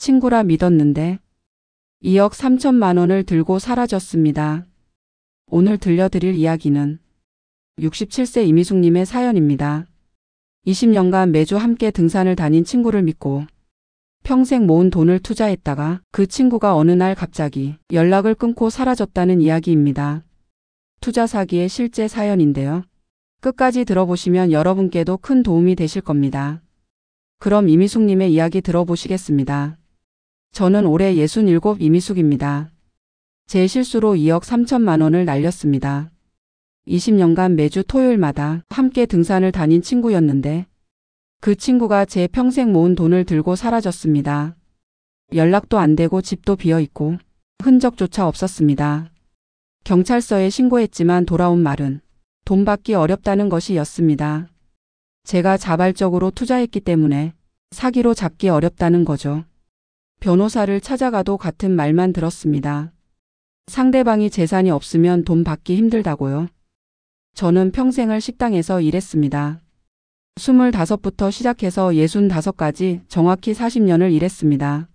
친구라 믿었는데 2억 3천만 원을 들고 사라졌습니다. 오늘 들려드릴 이야기는 67세 이미숙님의 사연입니다. 20년간 매주 함께 등산을 다닌 친구를 믿고 평생 모은 돈을 투자했다가 그 친구가 어느 날 갑자기 연락을 끊고 사라졌다는 이야기입니다. 투자 사기의 실제 사연인데요. 끝까지 들어보시면 여러분께도 큰 도움이 되실 겁니다. 그럼 이미숙님의 이야기 들어보시겠습니다. 저는 올해 67 이미숙입니다. 제 실수로 2억 3천만 원을 날렸습니다. 20년간 매주 토요일마다 함께 등산을 다닌 친구였는데 그 친구가 제 평생 모은 돈을 들고 사라졌습니다. 연락도 안 되고 집도 비어있고 흔적조차 없었습니다. 경찰서에 신고했지만 돌아온 말은 돈 받기 어렵다는 것이었습니다. 제가 자발적으로 투자했기 때문에 사기로 잡기 어렵다는 거죠. 변호사를 찾아가도 같은 말만 들었습니다. 상대방이 재산이 없으면 돈 받기 힘들다고요. 저는 평생을 식당에서 일했습니다. 25부터 시작해서 65까지 정확히 40년을 일했습니다.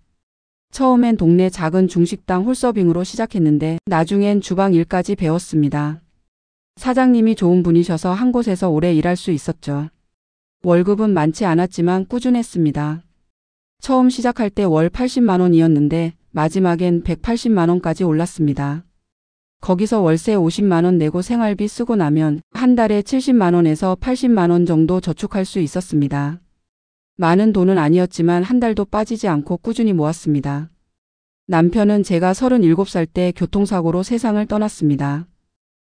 처음엔 동네 작은 중식당 홀서빙으로 시작했는데 나중엔 주방 일까지 배웠습니다. 사장님이 좋은 분이셔서 한 곳에서 오래 일할 수 있었죠. 월급은 많지 않았지만 꾸준했습니다. 처음 시작할 때 월 80만 원이었는데 마지막엔 180만 원까지 올랐습니다. 거기서 월세 50만 원 내고 생활비 쓰고 나면 한 달에 70만 원에서 80만 원 정도 저축할 수 있었습니다. 많은 돈은 아니었지만 한 달도 빠지지 않고 꾸준히 모았습니다. 남편은 제가 37살 때 교통사고로 세상을 떠났습니다.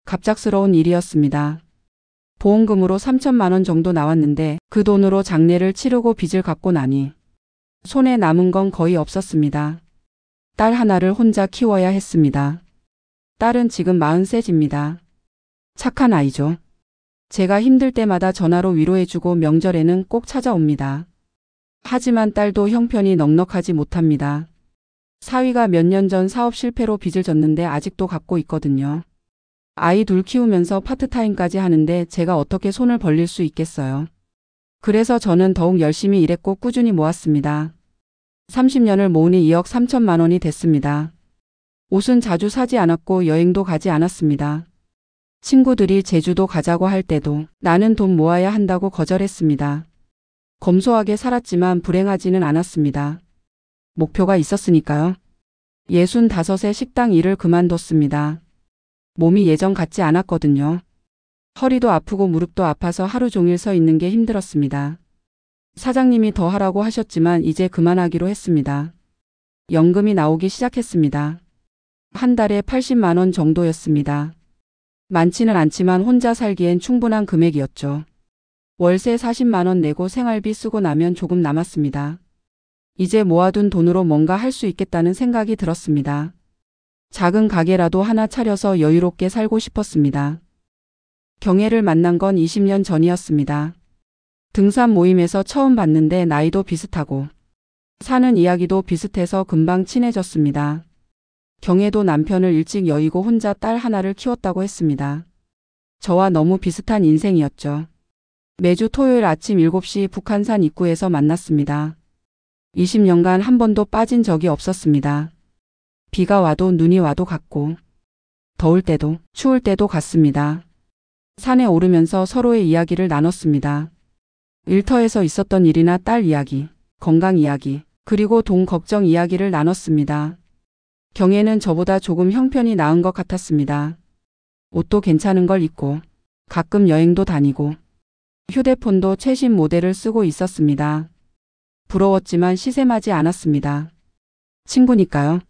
갑작스러운 일이었습니다. 보험금으로 3천만 원 정도 나왔는데 그 돈으로 장례를 치르고 빚을 갚고 나니 손에 남은 건 거의 없었습니다. 딸 하나를 혼자 키워야 했습니다. 딸은 지금 43입니다. 착한 아이죠. 제가 힘들 때마다 전화로 위로해주고 명절에는 꼭 찾아옵니다. 하지만 딸도 형편이 넉넉하지 못합니다. 사위가 몇 년 전 사업 실패로 빚을 졌는데 아직도 갚고 있거든요. 아이 둘 키우면서 파트타임까지 하는데 제가 어떻게 손을 벌릴 수 있겠어요. 그래서 저는 더욱 열심히 일했고 꾸준히 모았습니다. 30년을 모으니 2억 3천만 원이 됐습니다. 옷은 자주 사지 않았고 여행도 가지 않았습니다. 친구들이 제주도 가자고 할 때도 나는 돈 모아야 한다고 거절했습니다. 검소하게 살았지만 불행하지는 않았습니다. 목표가 있었으니까요. 65에 식당 일을 그만뒀습니다. 몸이 예전 같지 않았거든요. 허리도 아프고 무릎도 아파서 하루 종일 서 있는 게 힘들었습니다. 사장님이 더 하라고 하셨지만 이제 그만하기로 했습니다. 연금이 나오기 시작했습니다. 한 달에 80만 원 정도였습니다. 많지는 않지만 혼자 살기엔 충분한 금액이었죠. 월세 40만 원 내고 생활비 쓰고 나면 조금 남았습니다. 이제 모아둔 돈으로 뭔가 할 수 있겠다는 생각이 들었습니다. 작은 가게라도 하나 차려서 여유롭게 살고 싶었습니다. 경혜를 만난 건 20년 전이었습니다. 등산 모임에서 처음 봤는데 나이도 비슷하고 사는 이야기도 비슷해서 금방 친해졌습니다. 경혜도 남편을 일찍 여의고 혼자 딸 하나를 키웠다고 했습니다. 저와 너무 비슷한 인생이었죠. 매주 토요일 아침 7시 북한산 입구에서 만났습니다. 20년간 한 번도 빠진 적이 없었습니다. 비가 와도 눈이 와도 갔고 더울 때도 추울 때도 갔습니다. 산에 오르면서 서로의 이야기를 나눴습니다. 일터에서 있었던 일이나 딸 이야기, 건강 이야기, 그리고 돈 걱정 이야기를 나눴습니다. 경혜는 저보다 조금 형편이 나은 것 같았습니다. 옷도 괜찮은 걸 입고 가끔 여행도 다니고 휴대폰도 최신 모델을 쓰고 있었습니다. 부러웠지만 시샘하지 않았습니다. 친구니까요.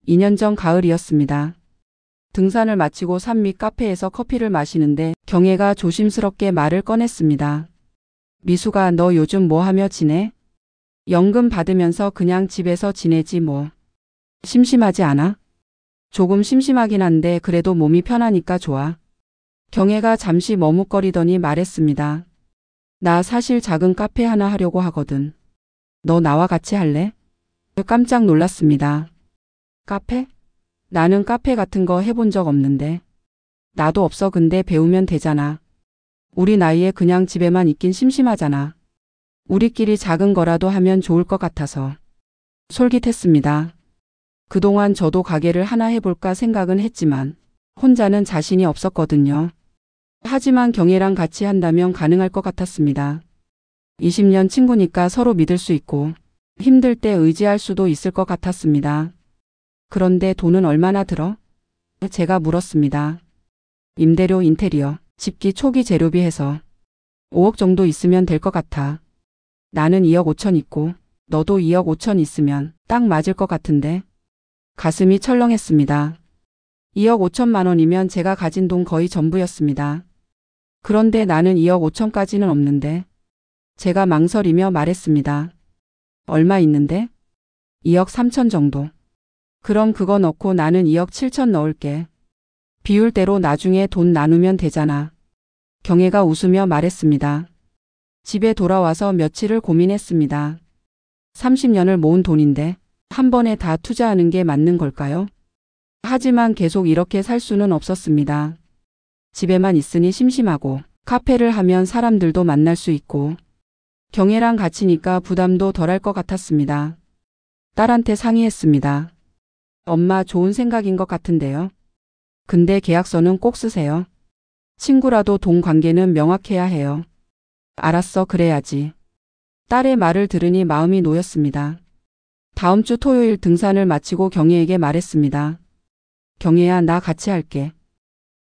2년 전 가을이었습니다. 등산을 마치고 산 밑 카페에서 커피를 마시는데 경혜가 조심스럽게 말을 꺼냈습니다. 미수가 너 요즘 뭐 하며 지내? 연금 받으면서 그냥 집에서 지내지 뭐. 심심하지 않아? 조금 심심하긴 한데 그래도 몸이 편하니까 좋아. 경혜가 잠시 머뭇거리더니 말했습니다. 나 사실 작은 카페 하나 하려고 하거든. 너 나와 같이 할래? 깜짝 놀랐습니다. 카페? 나는 카페 같은 거 해본 적 없는데. 나도 없어. 근데 배우면 되잖아. 우리 나이에 그냥 집에만 있긴 심심하잖아. 우리끼리 작은 거라도 하면 좋을 것 같아서. 솔깃했습니다. 그동안 저도 가게를 하나 해볼까 생각은 했지만 혼자는 자신이 없었거든요. 하지만 경혜랑 같이 한다면 가능할 것 같았습니다. 20년 친구니까 서로 믿을 수 있고 힘들 때 의지할 수도 있을 것 같았습니다. 그런데 돈은 얼마나 들어? 제가 물었습니다. 임대료, 인테리어, 집기, 초기 재료비 해서 5억 정도 있으면 될 것 같아. 나는 2억 5천 있고 너도 2억 5천 있으면 딱 맞을 것 같은데. 가슴이 철렁했습니다. 2억 5천만 원이면 제가 가진 돈 거의 전부였습니다. 그런데 나는 2억 5천까지는 없는데. 제가 망설이며 말했습니다. 얼마 있는데? 2억 3천 정도. 그럼 그거 넣고 나는 2억 7천 넣을게. 비율대로 나중에 돈 나누면 되잖아. 경혜가 웃으며 말했습니다. 집에 돌아와서 며칠을 고민했습니다. 30년을 모은 돈인데 한 번에 다 투자하는 게 맞는 걸까요? 하지만 계속 이렇게 살 수는 없었습니다. 집에만 있으니 심심하고 카페를 하면 사람들도 만날 수 있고 경혜랑 같이니까 부담도 덜할 것 같았습니다. 딸한테 상의했습니다. 엄마, 좋은 생각인 것 같은데요. 근데 계약서는 꼭 쓰세요. 친구라도 돈 관계는 명확해야 해요. 알았어, 그래야지. 딸의 말을 들으니 마음이 놓였습니다. 다음 주 토요일 등산을 마치고 경혜에게 말했습니다. 경혜야, 나 같이 할게.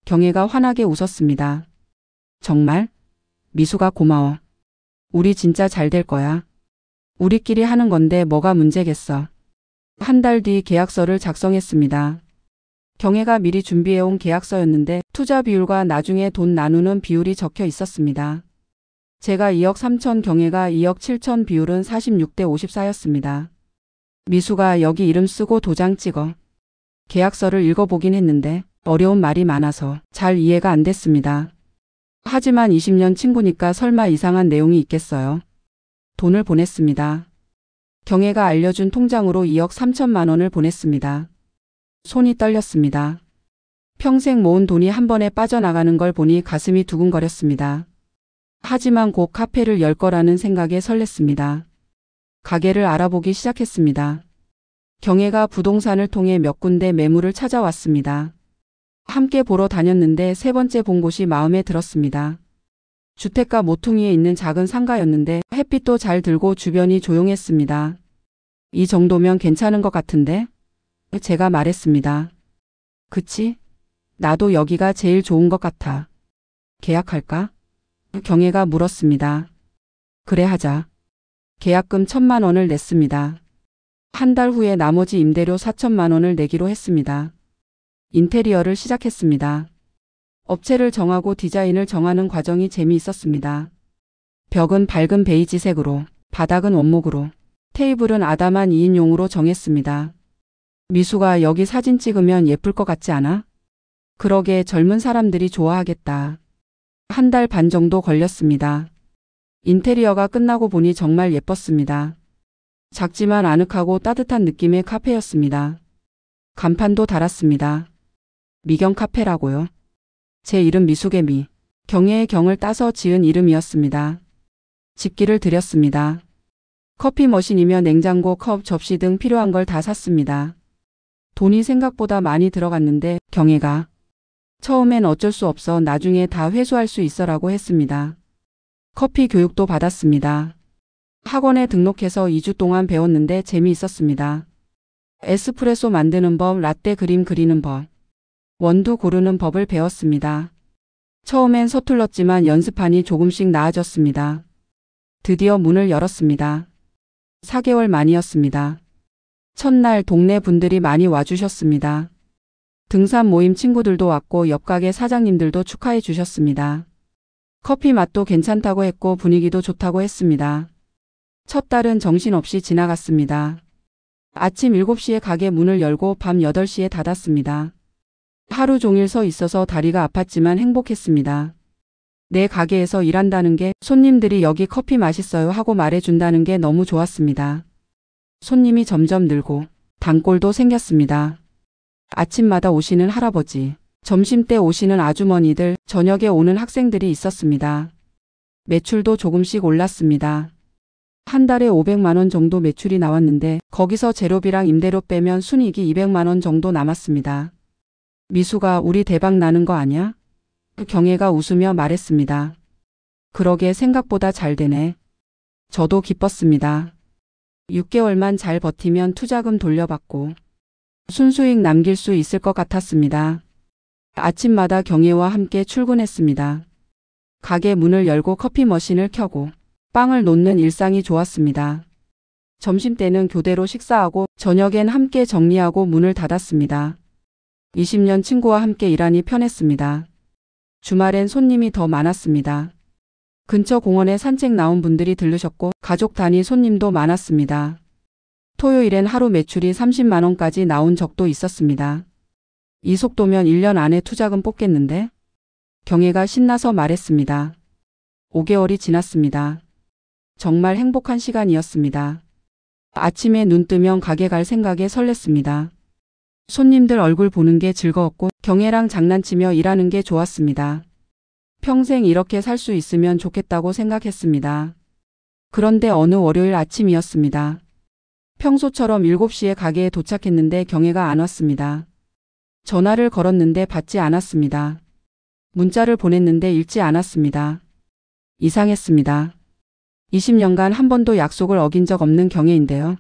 경혜가 환하게 웃었습니다. 정말? 미수가 고마워. 우리 진짜 잘 될 거야. 우리끼리 하는 건데 뭐가 문제겠어. 한 달 뒤 계약서를 작성했습니다. 경혜가 미리 준비해온 계약서였는데 투자 비율과 나중에 돈 나누는 비율이 적혀 있었습니다. 제가 2억 3천, 경혜가 2억 7천, 비율은 46대 54였습니다. 미수가 여기 이름 쓰고 도장 찍어. 계약서를 읽어보긴 했는데 어려운 말이 많아서 잘 이해가 안 됐습니다. 하지만 20년 친구니까 설마 이상한 내용이 있겠어요. 돈을 보냈습니다. 경혜가 알려준 통장으로 2억 3천만 원을 보냈습니다. 손이 떨렸습니다. 평생 모은 돈이 한 번에 빠져나가는 걸 보니 가슴이 두근거렸습니다. 하지만 곧 카페를 열 거라는 생각에 설렜습니다. 가게를 알아보기 시작했습니다. 경혜가 부동산을 통해 몇 군데 매물을 찾아왔습니다. 함께 보러 다녔는데 세 번째 본 곳이 마음에 들었습니다. 주택가 모퉁이에 있는 작은 상가였는데 햇빛도 잘 들고 주변이 조용했습니다. 이 정도면 괜찮은 것 같은데? 제가 말했습니다. 그치? 나도 여기가 제일 좋은 것 같아. 계약할까? 경혜가 물었습니다. 그래, 하자. 계약금 1,000만 원을 냈습니다. 한 달 후에 나머지 임대료 4천만 원을 내기로 했습니다. 인테리어를 시작했습니다. 업체를 정하고 디자인을 정하는 과정이 재미있었습니다. 벽은 밝은 베이지색으로, 바닥은 원목으로, 테이블은 아담한 2인용으로 정했습니다. 미수가 여기 사진 찍으면 예쁠 것 같지 않아? 그러게, 젊은 사람들이 좋아하겠다. 한 달 반 정도 걸렸습니다. 인테리어가 끝나고 보니 정말 예뻤습니다. 작지만 아늑하고 따뜻한 느낌의 카페였습니다. 간판도 달았습니다. 미경 카페라고요. 제 이름 미숙의 미, 경혜의 경을 따서 지은 이름이었습니다. 집기를 드렸습니다. 커피 머신이며 냉장고, 컵, 접시 등 필요한 걸 다 샀습니다. 돈이 생각보다 많이 들어갔는데 경혜가 처음엔 어쩔 수 없어, 나중에 다 회수할 수 있어라고 했습니다. 커피 교육도 받았습니다. 학원에 등록해서 2주 동안 배웠는데 재미있었습니다. 에스프레소 만드는 법, 라떼 그림 그리는 법, 원두 고르는 법을 배웠습니다. 처음엔 서툴렀지만 연습하니 조금씩 나아졌습니다. 드디어 문을 열었습니다. 4개월 만이었습니다. 첫날 동네 분들이 많이 와주셨습니다. 등산 모임 친구들도 왔고 옆 가게 사장님들도 축하해 주셨습니다. 커피 맛도 괜찮다고 했고 분위기도 좋다고 했습니다. 첫 달은 정신없이 지나갔습니다. 아침 7시에 가게 문을 열고 밤 8시에 닫았습니다. 하루 종일 서 있어서 다리가 아팠지만 행복했습니다. 내 가게에서 일한다는 게, 손님들이 여기 커피 맛있어요 하고 말해준다는 게 너무 좋았습니다. 손님이 점점 늘고 단골도 생겼습니다. 아침마다 오시는 할아버지, 점심때 오시는 아주머니들, 저녁에 오는 학생들이 있었습니다. 매출도 조금씩 올랐습니다. 한 달에 500만 원 정도 매출이 나왔는데 거기서 재료비랑 임대료 빼면 순이익이 200만 원 정도 남았습니다. 미수가 우리 대박 나는 거 아니야? 경혜가 웃으며 말했습니다. 그러게 생각보다 잘 되네. 저도 기뻤습니다. 6개월만 잘 버티면 투자금 돌려받고 순수익 남길 수 있을 것 같았습니다. 아침마다 경혜와 함께 출근했습니다. 가게 문을 열고 커피 머신을 켜고 빵을 놓는 일상이 좋았습니다. 점심때는 교대로 식사하고 저녁엔 함께 정리하고 문을 닫았습니다. 20년 친구와 함께 일하니 편했습니다. 주말엔 손님이 더 많았습니다. 근처 공원에 산책 나온 분들이 들르셨고 가족 단위 손님도 많았습니다. 토요일엔 하루 매출이 30만 원까지 나온 적도 있었습니다. 이 속도면 1년 안에 투자금 뽑겠는데? 경혜가 신나서 말했습니다. 5개월이 지났습니다. 정말 행복한 시간이었습니다. 아침에 눈 뜨면 가게 갈 생각에 설렜습니다. 손님들 얼굴 보는 게 즐거웠고 경혜랑 장난치며 일하는 게 좋았습니다. 평생 이렇게 살 수 있으면 좋겠다고 생각했습니다. 그런데 어느 월요일 아침이었습니다. 평소처럼 7시에 가게에 도착했는데 경혜가 안 왔습니다. 전화를 걸었는데 받지 않았습니다. 문자를 보냈는데 읽지 않았습니다. 이상했습니다. 20년간 한 번도 약속을 어긴 적 없는 경혜인데요.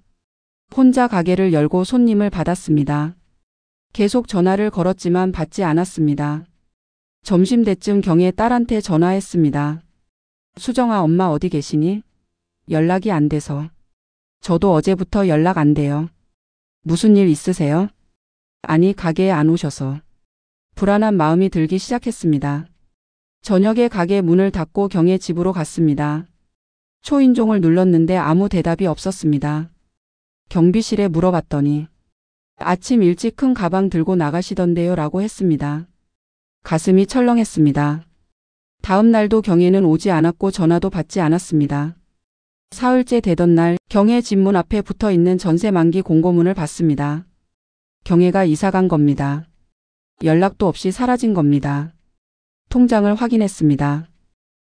혼자 가게를 열고 손님을 받았습니다. 계속 전화를 걸었지만 받지 않았습니다. 점심때쯤 경혜 딸한테 전화했습니다. 수정아, 엄마 어디 계시니? 연락이 안 돼서. 저도 어제부터 연락 안 돼요. 무슨 일 있으세요? 아니, 가게에 안 오셔서. 불안한 마음이 들기 시작했습니다. 저녁에 가게 문을 닫고 경혜 집으로 갔습니다. 초인종을 눌렀는데 아무 대답이 없었습니다. 경비실에 물어봤더니 아침 일찍 큰 가방 들고 나가시던데요 라고 했습니다. 가슴이 철렁했습니다. 다음 날도 경혜는 오지 않았고 전화도 받지 않았습니다. 사흘째 되던 날 경혜 집 문 앞에 붙어있는 전세 만기 공고문을 봤습니다. 경혜가 이사 간 겁니다. 연락도 없이 사라진 겁니다. 통장을 확인했습니다.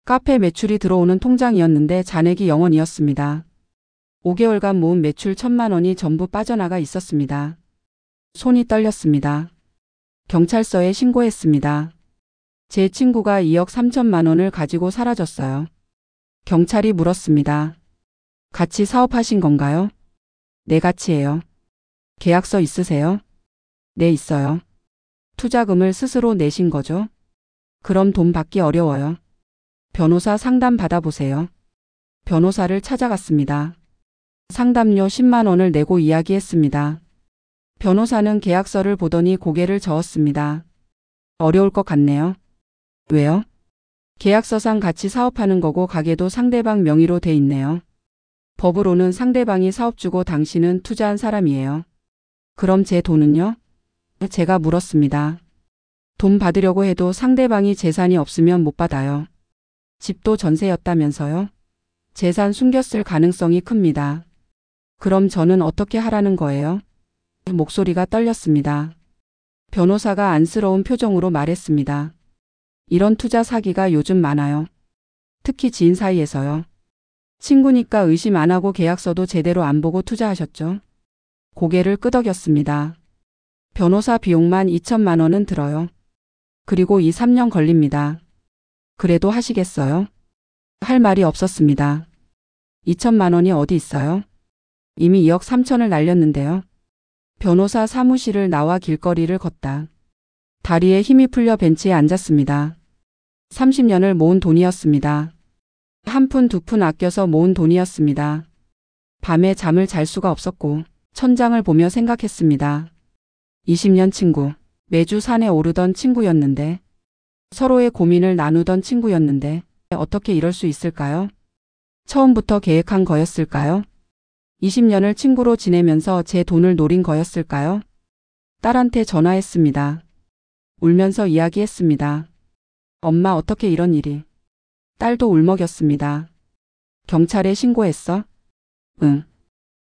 카페 매출이 들어오는 통장이었는데 잔액이 0원이었습니다. 5개월간 모은 매출 1,000만 원이 전부 빠져나가 있었습니다. 손이 떨렸습니다. 경찰서에 신고했습니다. 제 친구가 2억 3천만 원을 가지고 사라졌어요. 경찰이 물었습니다. 같이 사업하신 건가요? 네, 같이예요. 계약서 있으세요? 네, 있어요. 투자금을 스스로 내신 거죠? 그럼 돈 받기 어려워요. 변호사 상담 받아보세요. 변호사를 찾아갔습니다. 상담료 10만 원을 내고 이야기했습니다. 변호사는 계약서를 보더니 고개를 저었습니다. 어려울 것 같네요. 왜요? 계약서상 같이 사업하는 거고 가게도 상대방 명의로 돼 있네요. 법으로는 상대방이 사업주고 당신은 투자한 사람이에요. 그럼 제 돈은요? 제가 물었습니다. 돈 받으려고 해도 상대방이 재산이 없으면 못 받아요. 집도 전세였다면서요? 재산 숨겼을 가능성이 큽니다. 그럼 저는 어떻게 하라는 거예요? 목소리가 떨렸습니다. 변호사가 안쓰러운 표정으로 말했습니다. 이런 투자 사기가 요즘 많아요. 특히 지인 사이에서요. 친구니까 의심 안 하고 계약서도 제대로 안 보고 투자하셨죠? 고개를 끄덕였습니다. 변호사 비용만 2천만 원은 들어요. 그리고 2~3년 걸립니다. 그래도 하시겠어요? 할 말이 없었습니다. 2천만 원이 어디 있어요? 이미 2억 3천을 날렸는데요. 변호사 사무실을 나와 길거리를 걷다. 다리에 힘이 풀려 벤치에 앉았습니다. 30년을 모은 돈이었습니다. 한 푼 두 푼 아껴서 모은 돈이었습니다. 밤에 잠을 잘 수가 없었고 천장을 보며 생각했습니다. 20년 친구, 매주 산에 오르던 친구였는데, 서로의 고민을 나누던 친구였는데 어떻게 이럴 수 있을까요? 처음부터 계획한 거였을까요? 20년을 친구로 지내면서 제 돈을 노린 거였을까요? 딸한테 전화했습니다. 울면서 이야기했습니다. 엄마, 어떻게 이런 일이. 딸도 울먹였습니다. 경찰에 신고했어? 응.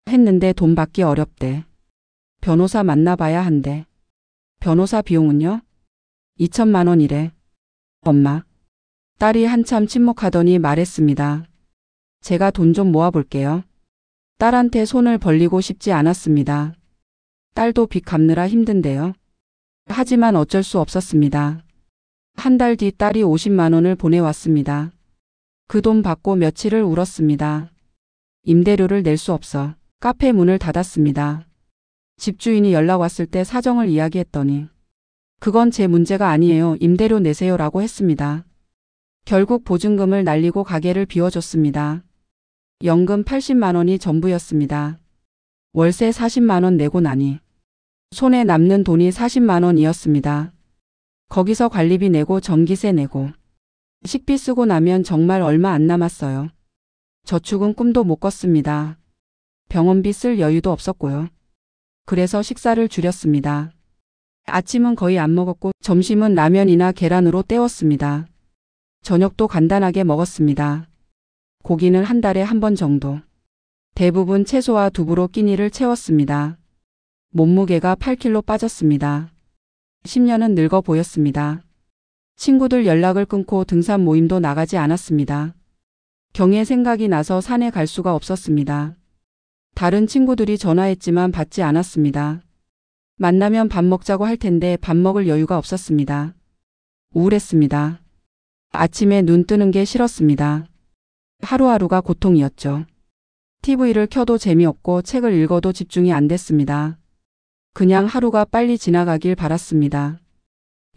했는데 돈 받기 어렵대. 변호사 만나봐야 한대. 변호사 비용은요? 2천만 원이래. 엄마. 딸이 한참 침묵하더니 말했습니다. 제가 돈 좀 모아볼게요. 딸한테 손을 벌리고 싶지 않았습니다. 딸도 빚 갚느라 힘든데요. 하지만 어쩔 수 없었습니다. 한 달 뒤 딸이 50만 원을 보내왔습니다. 그 돈 받고 며칠을 울었습니다. 임대료를 낼 수 없어 카페 문을 닫았습니다. 집주인이 연락 왔을 때 사정을 이야기했더니 그건 제 문제가 아니에요. 임대료 내세요라고 했습니다. 결국 보증금을 날리고 가게를 비워줬습니다. 연금 80만 원이 전부였습니다. 월세 40만 원 내고 나니 손에 남는 돈이 40만 원이었습니다. 거기서 관리비 내고 전기세 내고 식비 쓰고 나면 정말 얼마 안 남았어요. 저축은 꿈도 못 꿨습니다. 병원비 쓸 여유도 없었고요. 그래서 식사를 줄였습니다. 아침은 거의 안 먹었고 점심은 라면이나 계란으로 때웠습니다. 저녁도 간단하게 먹었습니다. 고기는 한 달에 한 번 정도. 대부분 채소와 두부로 끼니를 채웠습니다. 몸무게가 8kg 빠졌습니다. 10년은 늙어 보였습니다. 친구들 연락을 끊고 등산 모임도 나가지 않았습니다. 경에 생각이 나서 산에 갈 수가 없었습니다. 다른 친구들이 전화했지만 받지 않았습니다. 만나면 밥 먹자고 할 텐데 밥 먹을 여유가 없었습니다. 우울했습니다. 아침에 눈 뜨는 게 싫었습니다. 하루하루가 고통이었죠. TV를 켜도 재미없고 책을 읽어도 집중이 안 됐습니다. 그냥 하루가 빨리 지나가길 바랐습니다.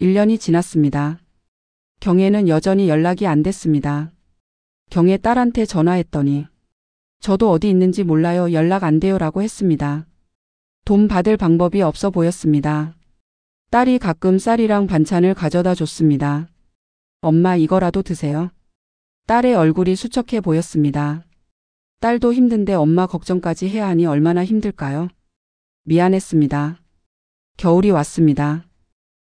1년이 지났습니다. 경에는 여전히 연락이 안 됐습니다. 경의 딸한테 전화했더니 저도 어디 있는지 몰라요. 연락 안 돼요라고 했습니다. 돈 받을 방법이 없어 보였습니다. 딸이 가끔 쌀이랑 반찬을 가져다 줬습니다. 엄마 이거라도 드세요. 딸의 얼굴이 수척해 보였습니다. 딸도 힘든데 엄마 걱정까지 해야 하니 얼마나 힘들까요? 미안했습니다. 겨울이 왔습니다.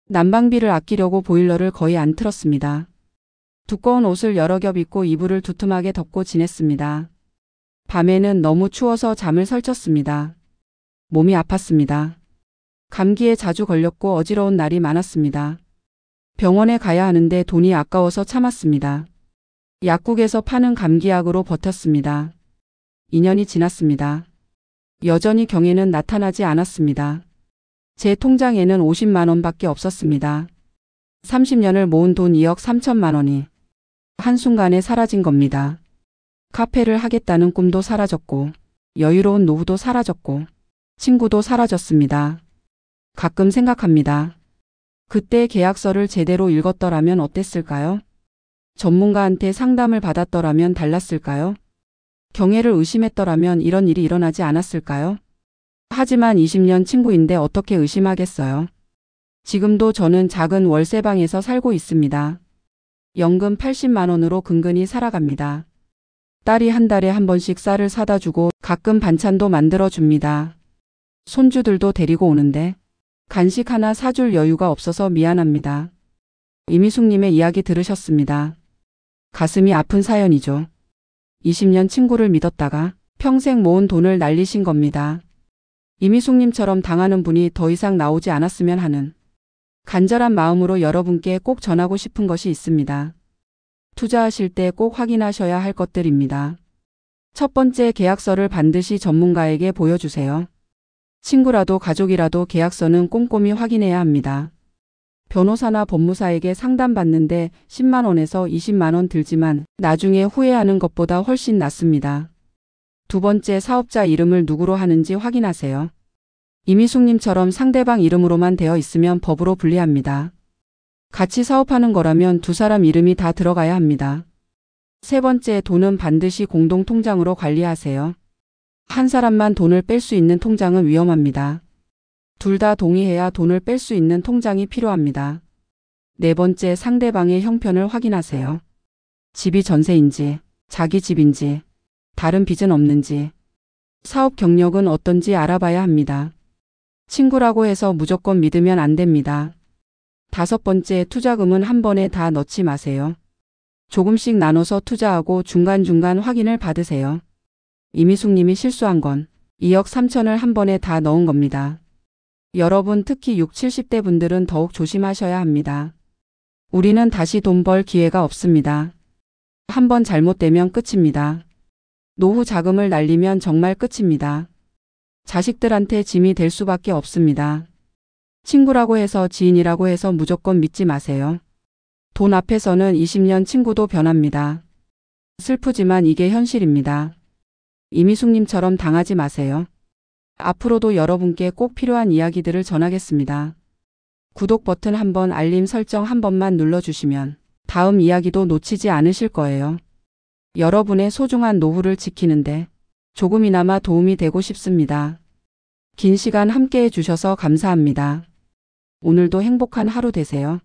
난방비를 아끼려고 보일러를 거의 안 틀었습니다. 두꺼운 옷을 여러 겹 입고 이불을 두툼하게 덮고 지냈습니다. 밤에는 너무 추워서 잠을 설쳤습니다. 몸이 아팠습니다. 감기에 자주 걸렸고 어지러운 날이 많았습니다. 병원에 가야 하는데 돈이 아까워서 참았습니다. 약국에서 파는 감기약으로 버텼습니다. 2년이 지났습니다. 여전히 경에는 나타나지 않았습니다. 제 통장에는 50만 원밖에 없었습니다. 30년을 모은 돈 2억 3천만 원이 한순간에 사라진 겁니다. 카페를 하겠다는 꿈도 사라졌고 여유로운 노후도 사라졌고 친구도 사라졌습니다. 가끔 생각합니다. 그때 계약서를 제대로 읽었더라면 어땠을까요? 전문가한테 상담을 받았더라면 달랐을까요? 경애를 의심했더라면 이런 일이 일어나지 않았을까요? 하지만 20년 친구인데 어떻게 의심하겠어요? 지금도 저는 작은 월세방에서 살고 있습니다. 연금 80만 원으로 근근히 살아갑니다. 딸이 한 달에 한 번씩 쌀을 사다 주고 가끔 반찬도 만들어 줍니다. 손주들도 데리고 오는데 간식 하나 사줄 여유가 없어서 미안합니다. 이미숙님의 이야기 들으셨습니다. 가슴이 아픈 사연이죠. 20년 친구를 믿었다가 평생 모은 돈을 날리신 겁니다. 이미숙님처럼 당하는 분이 더 이상 나오지 않았으면 하는 간절한 마음으로 여러분께 꼭 전하고 싶은 것이 있습니다. 투자하실 때 꼭 확인하셔야 할 것들입니다. 첫 번째, 계약서를 반드시 전문가에게 보여주세요. 친구라도 가족이라도 계약서는 꼼꼼히 확인해야 합니다. 변호사나 법무사에게 상담받는데 10만 원에서 20만 원 들지만 나중에 후회하는 것보다 훨씬 낫습니다. 두 번째, 사업자 이름을 누구로 하는지 확인하세요. 이미숙님처럼 상대방 이름으로만 되어 있으면 법으로 불리합니다. 같이 사업하는 거라면 두 사람 이름이 다 들어가야 합니다. 세 번째, 돈은 반드시 공동통장으로 관리하세요. 한 사람만 돈을 뺄 수 있는 통장은 위험합니다. 둘 다 동의해야 돈을 뺄 수 있는 통장이 필요합니다. 네 번째, 상대방의 형편을 확인하세요. 집이 전세인지, 자기 집인지, 다른 빚은 없는지, 사업 경력은 어떤지 알아봐야 합니다. 친구라고 해서 무조건 믿으면 안 됩니다. 다섯 번째, 투자금은 한 번에 다 넣지 마세요. 조금씩 나눠서 투자하고 중간중간 확인을 받으세요. 이미숙님이 실수한 건 2억 3천을 한 번에 다 넣은 겁니다. 여러분, 특히 60, 70대 분들은 더욱 조심하셔야 합니다. 우리는 다시 돈 벌 기회가 없습니다. 한 번 잘못되면 끝입니다. 노후 자금을 날리면 정말 끝입니다. 자식들한테 짐이 될 수밖에 없습니다. 친구라고 해서 지인이라고 해서 무조건 믿지 마세요. 돈 앞에서는 20년 친구도 변합니다. 슬프지만 이게 현실입니다. 이미숙님처럼 당하지 마세요. 앞으로도 여러분께 꼭 필요한 이야기들을 전하겠습니다. 구독 버튼 한번, 알림 설정 한 번만 눌러주시면 다음 이야기도 놓치지 않으실 거예요. 여러분의 소중한 노후를 지키는데 조금이나마 도움이 되고 싶습니다. 긴 시간 함께 해주셔서 감사합니다. 오늘도 행복한 하루 되세요.